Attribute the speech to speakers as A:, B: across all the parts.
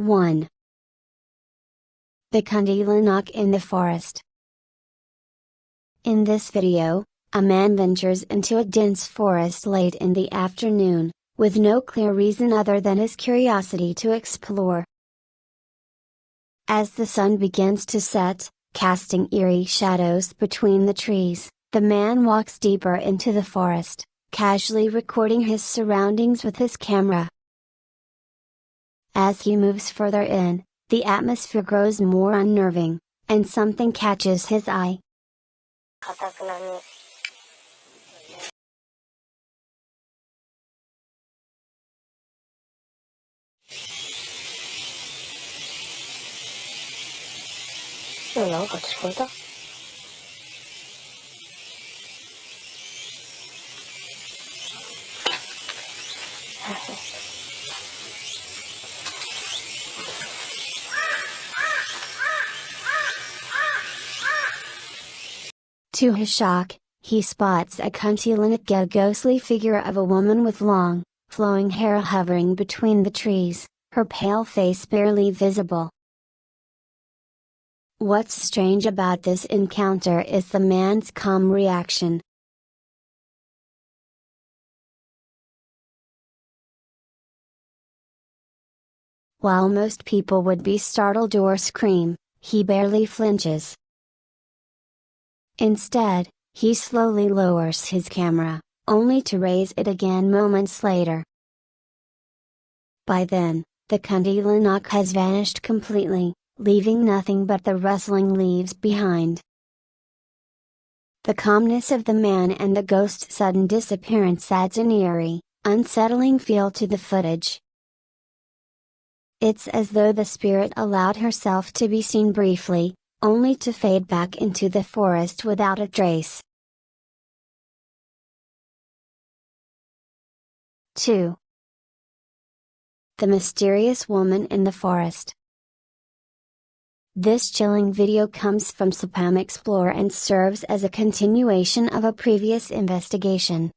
A: 1. The Canterino in the forest. In this video, a man ventures into a dense forest late in the afternoon, with no clear reason other than his curiosity to explore. As the sun begins to set, casting eerie shadows between the trees, the man walks deeper into the forest, casually recording his surroundings with his camera. As he moves further in, the atmosphere grows more unnerving, and something catches his eye. To his shock, he spots a Canterino ghostly figure of a woman with long, flowing hair hovering between the trees, her pale face barely visible. What's strange about this encounter is the man's calm reaction. While most people would be startled or scream, he barely flinches. Instead, he slowly lowers his camera, only to raise it again moments later. By then, the Canterino has vanished completely, leaving nothing but the rustling leaves behind. The calmness of the man and the ghost's sudden disappearance adds an eerie, unsettling feel to the footage. It's as though the spirit allowed herself to be seen briefly, only to fade back into the forest without a trace. 2. The mysterious woman in the forest. This chilling video comes from Spam Explorer and serves as a continuation of a previous investigation.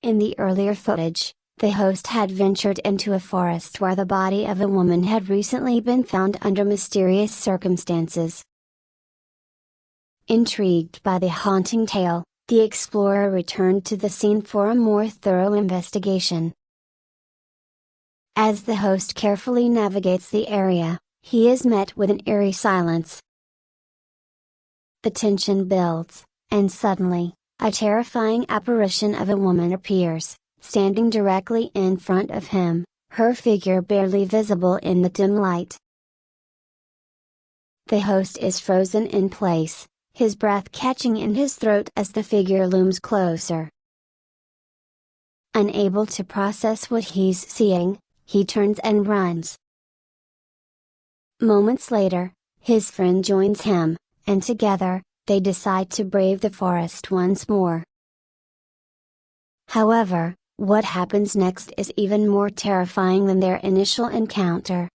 A: In the earlier footage, the host had ventured into a forest where the body of a woman had recently been found under mysterious circumstances. Intrigued by the haunting tale, the explorer returned to the scene for a more thorough investigation. As the host carefully navigates the area, he is met with an eerie silence. The tension builds, and suddenly, a terrifying apparition of a woman appears, standing directly in front of him, her figure barely visible in the dim light. The host is frozen in place, his breath catching in his throat as the figure looms closer. Unable to process what he's seeing, he turns and runs. Moments later, his friend joins him, and together, they decide to brave the forest once more. However, what happens next is even more terrifying than their initial encounter.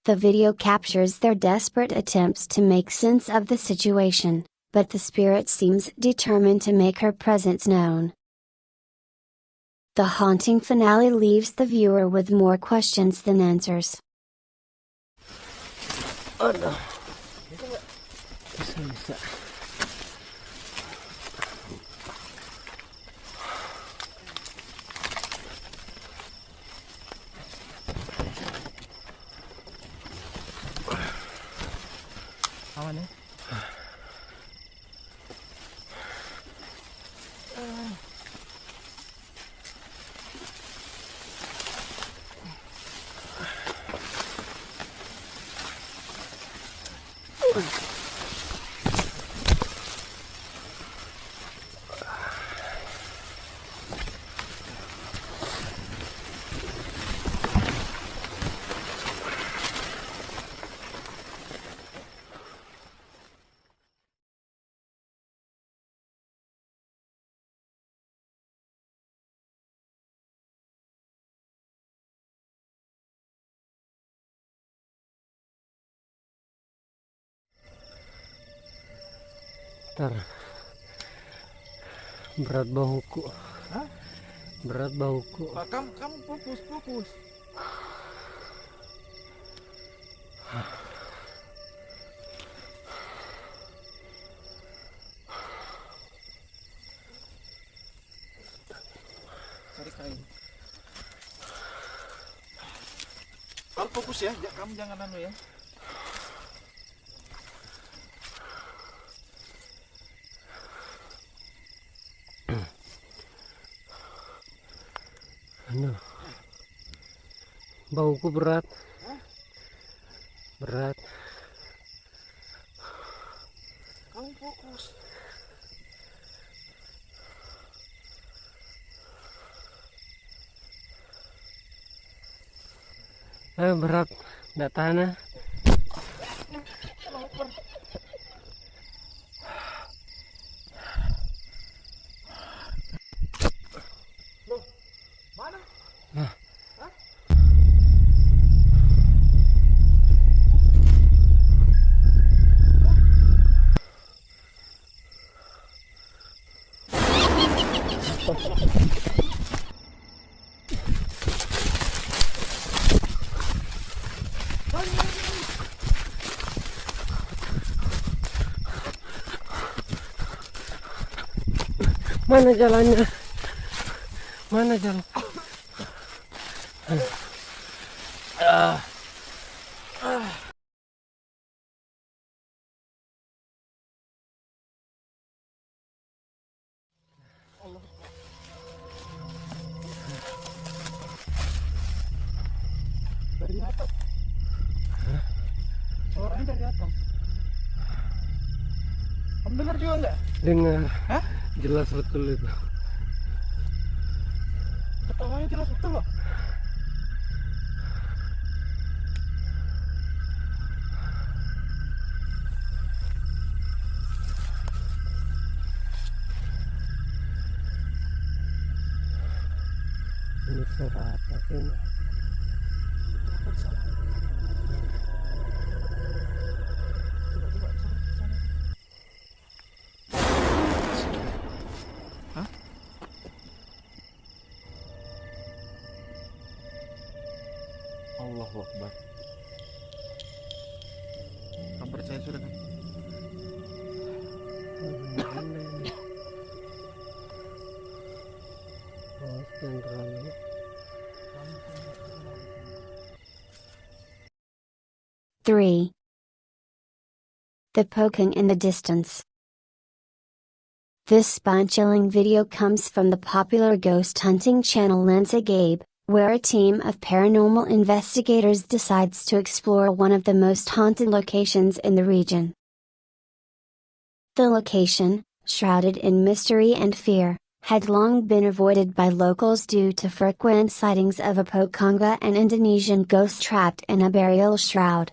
A: The video captures their desperate attempts to make sense of the situation, but the spirit seems determined to make her presence known. The haunting finale leaves the viewer with more questions than answers.
B: Oh no. Bisa. Aman ya? Ntar berat bahuku. Hah? Berat bahuku.
C: Kamu fokus. Cari kain. Kamu fokus ya, kamu jangan anu ya.
B: Aduh, bauku berat. Berat.
C: Kamu fokus.
B: Berat, nggak tahan ah.
C: Loh, mana?
B: Mana jalannya? Mana jalan?
C: Dari atas. Suaranya dari atas. Kamu dengar juga enggak?
B: Dengar.
C: Hah?
B: Jelas betul itu.
C: Ketawanya jelas betul loh.
B: Ini suara apa sih?
C: Hah? Allahu Akbar. Kamu percaya sudah kan?
B: Terlalu.
A: Three. The poking in the distance. This spine-chilling video comes from the popular ghost hunting channel Lensa Gabe, where a team of paranormal investigators decides to explore one of the most haunted locations in the region. The location, shrouded in mystery and fear, had long been avoided by locals due to frequent sightings of a Pokonga and Indonesian ghost trapped in a burial shroud.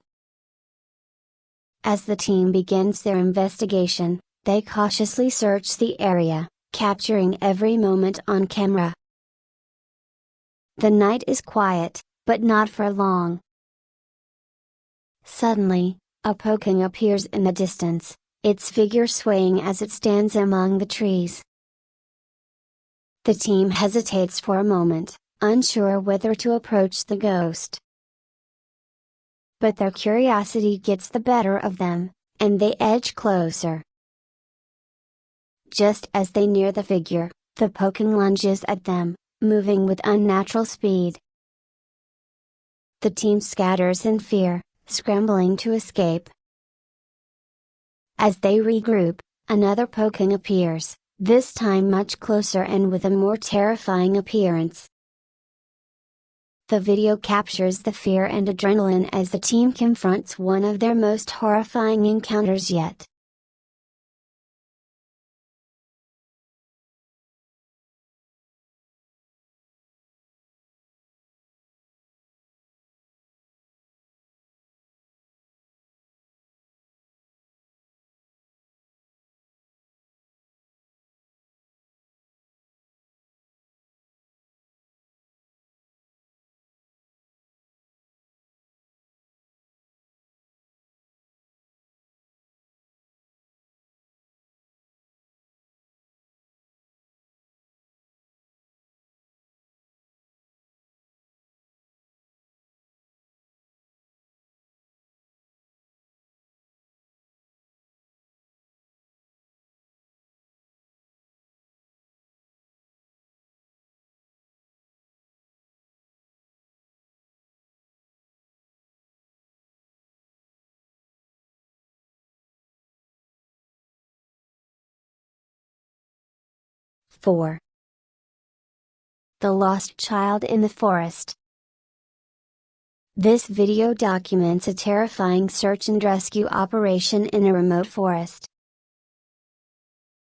A: As the team begins their investigation, they cautiously search the area, capturing every moment on camera. The night is quiet, but not for long. Suddenly, a poking appears in the distance, its figure swaying as it stands among the trees. The team hesitates for a moment, unsure whether to approach the ghost. But their curiosity gets the better of them, and they edge closer. Just as they near the figure, the poking lunges at them, moving with unnatural speed. The team scatters in fear, scrambling to escape. As they regroup, another poking appears, this time much closer and with a more terrifying appearance. The video captures the fear and adrenaline as the team confronts one of their most horrifying encounters yet. 4. The Lost Child in the Forest. This video documents a terrifying search and rescue operation in a remote forest.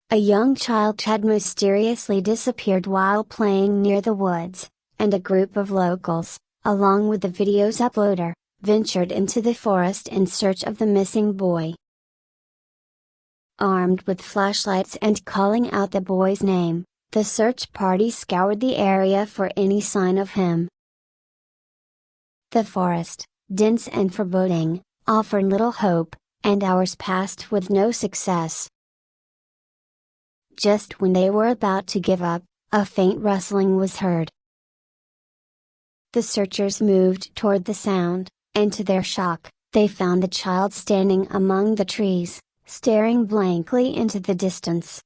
A: A young child had mysteriously disappeared while playing near the woods, and a group of locals, along with the video's uploader, ventured into the forest in search of the missing boy. Armed with flashlights and calling out the boy's name, the search party scoured the area for any sign of him. The forest, dense and foreboding, offered little hope, and hours passed with no success. Just when they were about to give up, a faint rustling was heard. The searchers moved toward the sound, and to their shock, they found the child standing among the trees, staring blankly into the distance.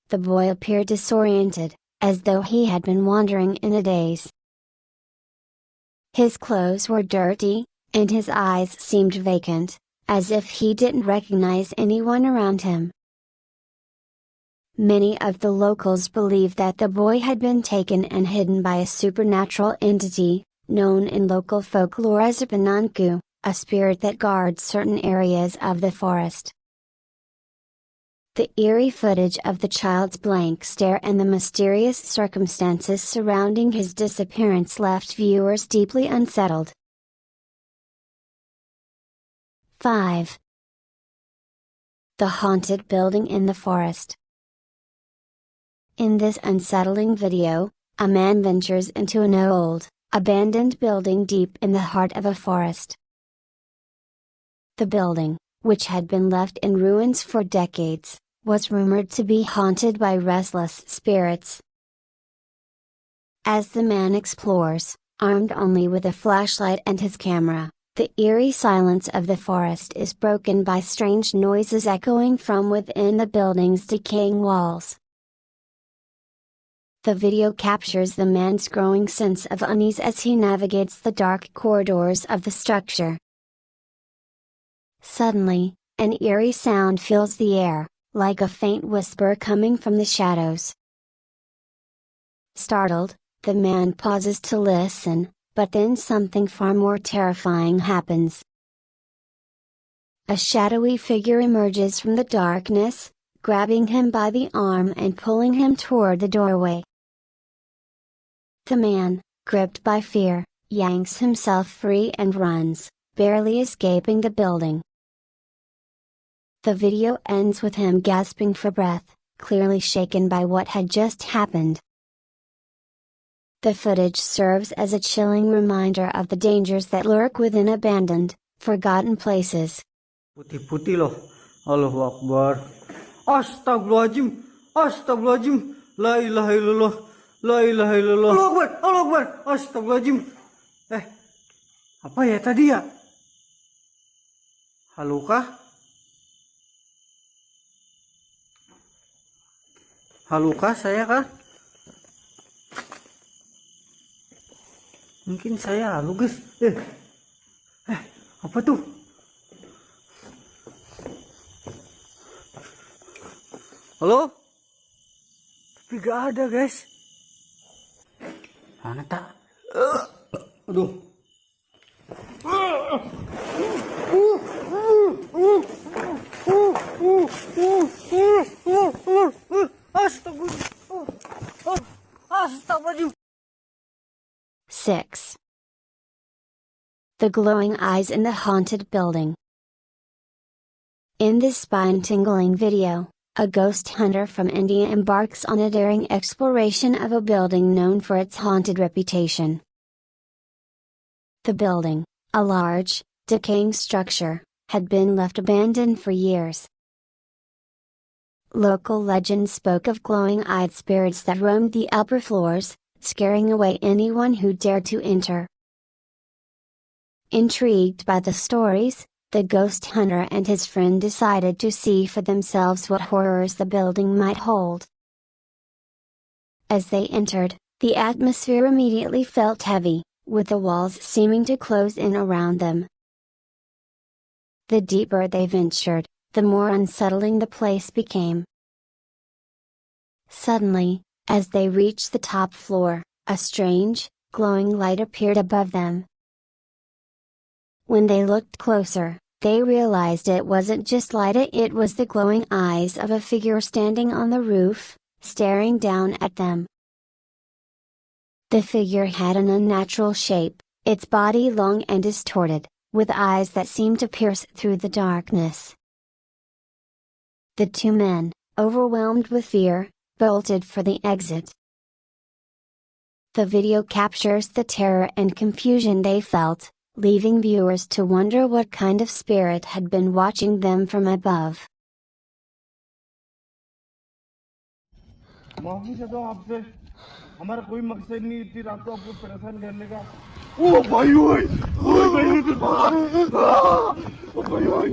A: The boy appeared disoriented, as though he had been wandering in a daze. His clothes were dirty, and his eyes seemed vacant, as if he didn't recognize anyone around him. Many of the locals believe that the boy had been taken and hidden by a supernatural entity, known in local folklore as a Pinanku, a spirit that guards certain areas of the forest. The eerie footage of the child's blank stare and the mysterious circumstances surrounding his disappearance left viewers deeply unsettled. 5. The Haunted Building in the Forest. In this unsettling video, a man ventures into an old, abandoned building deep in the heart of a forest. The building, which had been left in ruins for decades, was rumored to be haunted by restless spirits. As the man explores, armed only with a flashlight and his camera, the eerie silence of the forest is broken by strange noises echoing from within the building's decaying walls. The video captures the man's growing sense of unease as he navigates the dark corridors of the structure. Suddenly, an eerie sound fills the air, like a faint whisper coming from the shadows. Startled, the man pauses to listen, but then something far more terrifying happens. A shadowy figure emerges from the darkness, grabbing him by the arm and pulling him toward the doorway. The man, gripped by fear, yanks himself free and runs, barely escaping the building. The video ends with him gasping for breath, clearly shaken by what had just happened. The footage serves as a chilling reminder of the dangers that lurk within abandoned, forgotten places.
D: Putih-putih loh. Allahu Akbar. Astagfirullahaladzim. Astagfirullahaladzim. La ilaha illallah. La ilaha illallah. Allahu Akbar. Allahu Akbar. Astagfirullahaladzim. Apa ya tadi ya? Halo kah? Halo kah saya kah? Mungkin saya halo guys. Apa tuh? Halo? Tapi gak ada guys. Mana tak? Aduh. Astagfirullahaladzim.
A: 6. The Glowing Eyes in the Haunted Building. In this spine-tingling video, a ghost hunter from India embarks on a daring exploration of a building known for its haunted reputation. The building, a large, decaying structure, had been left abandoned for years. Local legend spoke of glowing-eyed spirits that roamed the upper floors, scaring away anyone who dared to enter. Intrigued by the stories, the ghost hunter and his friend decided to see for themselves what horrors the building might hold. As they entered, the atmosphere immediately felt heavy, with the walls seeming to close in around them. The deeper they ventured, the more unsettling the place became. Suddenly, as they reached the top floor, a strange, glowing light appeared above them. When they looked closer, they realized it wasn't just light, it was the glowing eyes of a figure standing on the roof, staring down at them. The figure had an unnatural shape, its body long and distorted, with eyes that seemed to pierce through the darkness. The two men, overwhelmed with fear, bolted for the exit. The video captures the terror and confusion they felt, leaving viewers to wonder what kind of spirit had been watching them from above.
C: माफी चाहता हूँ आपसे, हमारा कोई मकसद नहीं इतनी रात को आपको परेशान करने का। ओ भाई ओए, ओए भाई ओ भाई ओए,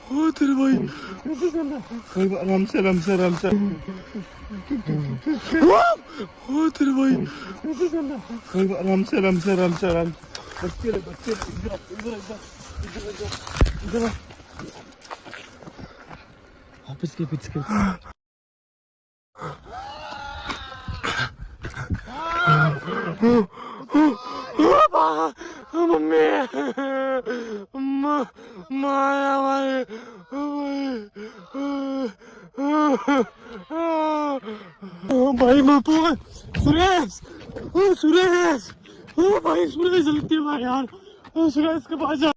C: ओ तेरे भाई, आराम से आराम से आराम से, ओ तेरे भाई, आराम से आराम से आराम से आराम, बच्चे इधर इधर इधर इधर, वापस के पीछे मम्मी माया भाई भाई बापू सुरेश सुरेश भाई सुरेश जल्दी भाई यार सुरेश के पास जा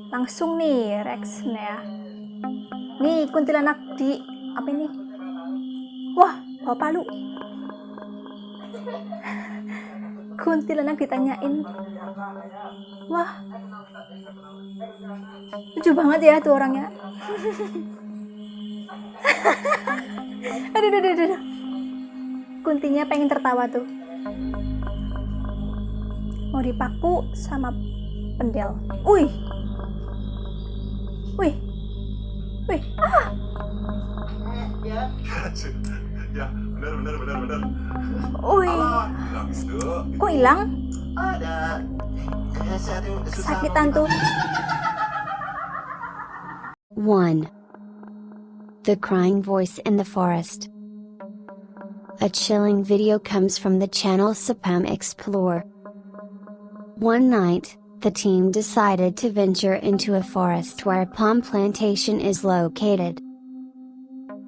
E: langsung nih reaction ya. Nih kuntilanak di apa ini? Wah, bawa palu. Kuntilanak ditanyain. Wah, lucu banget ya tuh orangnya. aduh. Kuntinya pengen tertawa tuh. Mau dipaku sama pendel. Wih. Ah.
C: Ya, benar.
E: Wih. Kok hilang?
C: Ada.
E: Sakitan tuh.
A: 1. The crying voice in the forest. A chilling video comes from the channel Spam Explore. One night, the team decided to venture into a forest where palm plantation is located.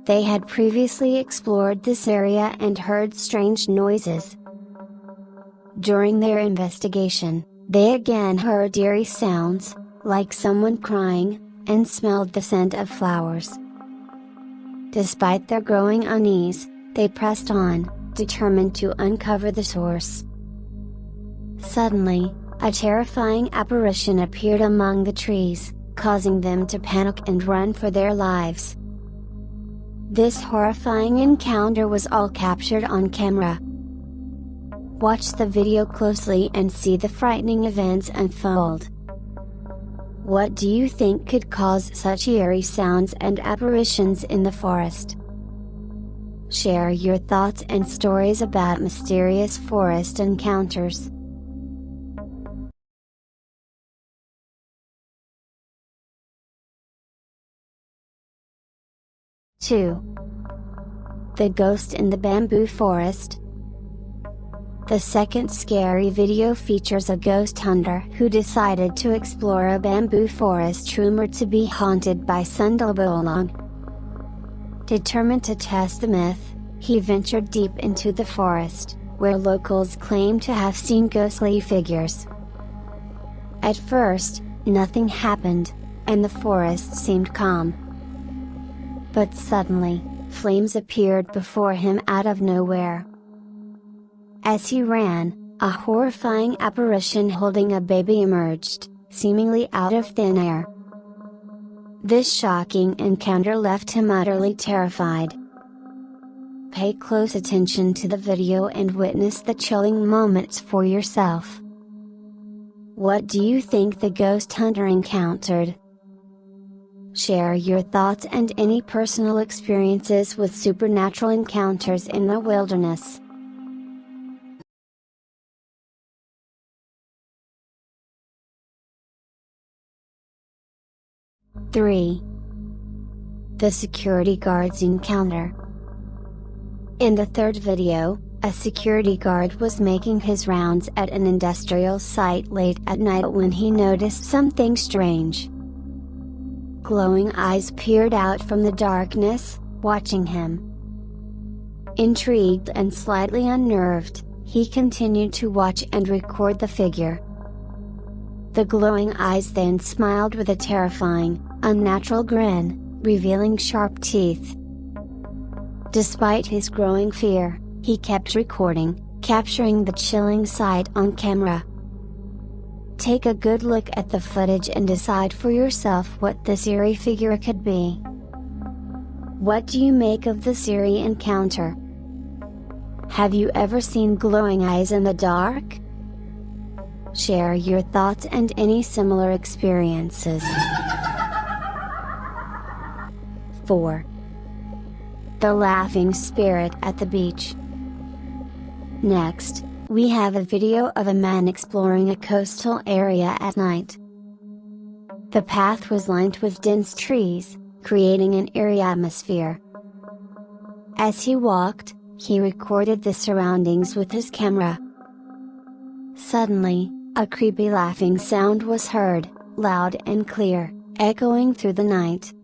A: They had previously explored this area and heard strange noises. During their investigation, they again heard eerie sounds, like someone crying, and smelled the scent of flowers. Despite their growing unease, they pressed on, determined to uncover the source. Suddenly, a terrifying apparition appeared among the trees, causing them to panic and run for their lives. This horrifying encounter was all captured on camera. Watch the video closely and see the frightening events unfold. What do you think could cause such eerie sounds and apparitions in the forest? Share your thoughts and stories about mysterious forest encounters. The Ghost in the Bamboo Forest. The second scary video features a ghost hunter who decided to explore a bamboo forest rumored to be haunted by Sundalbolong. Determined to test the myth, he ventured deep into the forest, where locals claim to have seen ghostly figures. At first, nothing happened, and the forest seemed calm. But suddenly, flames appeared before him out of nowhere. As he ran, a horrifying apparition holding a baby emerged, seemingly out of thin air. This shocking encounter left him utterly terrified. Pay close attention to the video and witness the chilling moments for yourself. What do you think the ghost hunter encountered? Share your thoughts and any personal experiences with supernatural encounters in the wilderness. Three. The security guard's encounter. In the third video, a security guard was making his rounds at an industrial site late at night when he noticed something strange. Glowing eyes peered out from the darkness, watching him. Intrigued and slightly unnerved, he continued to watch and record the figure. The glowing eyes then smiled with a terrifying, unnatural grin, revealing sharp teeth. Despite his growing fear, he kept recording, capturing the chilling sight on camera. Take a good look at the footage and decide for yourself what this eerie figure could be. What do you make of this eerie encounter? Have you ever seen glowing eyes in the dark? Share your thoughts and any similar experiences. 4. The laughing spirit at the beach. Next, we have a video of a man exploring a coastal area at night. The path was lined with dense trees, creating an eerie atmosphere. As he walked, he recorded the surroundings with his camera. Suddenly, a creepy laughing sound was heard, loud and clear, echoing through the night.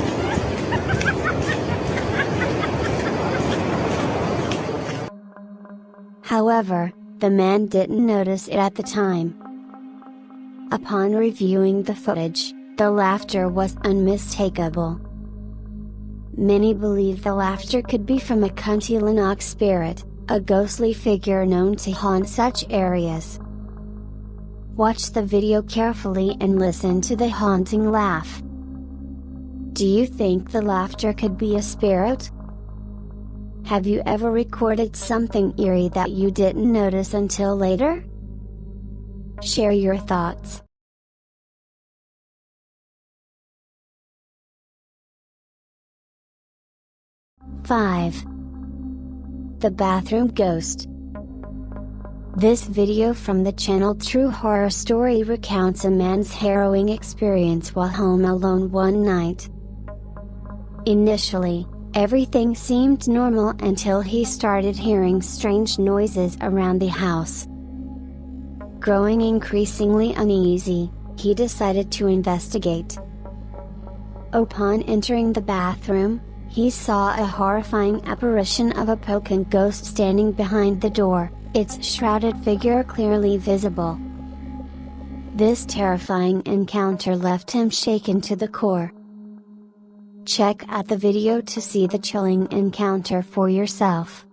A: However, the man didn't notice it at the time. Upon reviewing the footage, the laughter was unmistakable. Many believe the laughter could be from a Canterino spirit, a ghostly figure known to haunt such areas. Watch the video carefully and listen to the haunting laugh. Do you think the laughter could be a spirit? Have you ever recorded something eerie that you didn't notice until later? Share your thoughts. Five. The bathroom ghost. This video from the channel True Horror Story recounts a man's harrowing experience while home alone one night. Initially, everything seemed normal until he started hearing strange noises around the house. Growing increasingly uneasy, he decided to investigate. Upon entering the bathroom, he saw a horrifying apparition of a poking ghost standing behind the door, its shrouded figure clearly visible. This terrifying encounter left him shaken to the core. Check out the video to see the chilling encounter for yourself.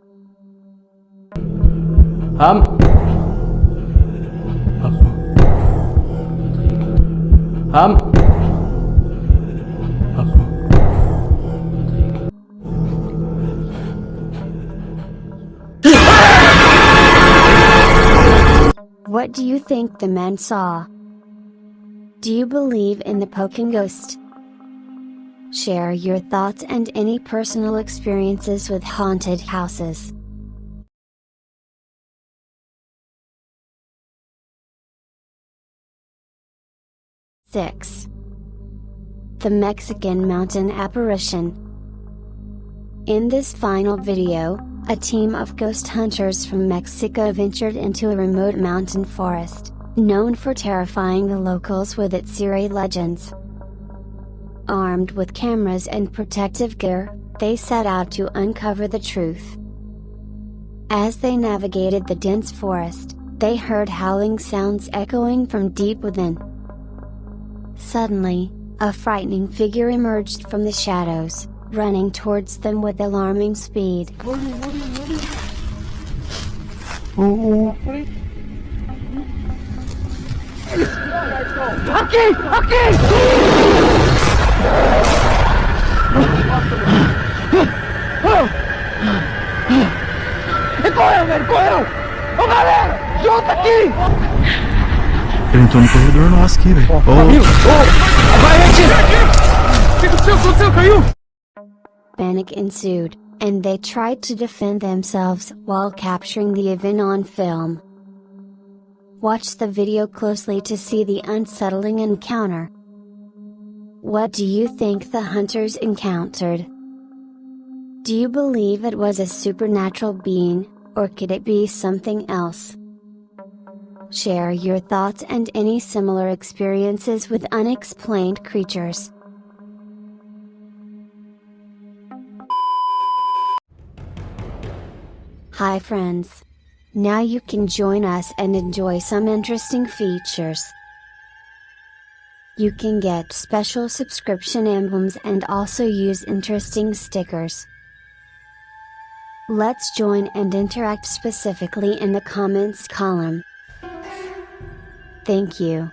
A: What do you think the man saw? Do you believe in the poking ghost? Share your thoughts and any personal experiences with haunted houses. 6. The Mexican Mountain Apparition. In this final video, a team of ghost hunters from Mexico ventured into a remote mountain forest, known for terrifying the locals with its eerie legends. Armed with cameras and protective gear, they set out to uncover the truth. As they navigated the dense forest, they heard howling sounds echoing from deep within. Suddenly, a frightening figure emerged from the shadows, running towards them with alarming speed.
C: tô no corredor nosso aqui, velho.
A: Panic ensued, and they tried to defend themselves while capturing the event on film. Watch the video closely to see the unsettling encounter. What do you think the hunters encountered? Do you believe it was a supernatural being, or could it be something else? Share your thoughts and any similar experiences with unexplained creatures. Hi friends! Now you can join us and enjoy some interesting features. You can get special subscription emblems and also use interesting stickers. Let's join and interact specifically in the comments column. Thank you.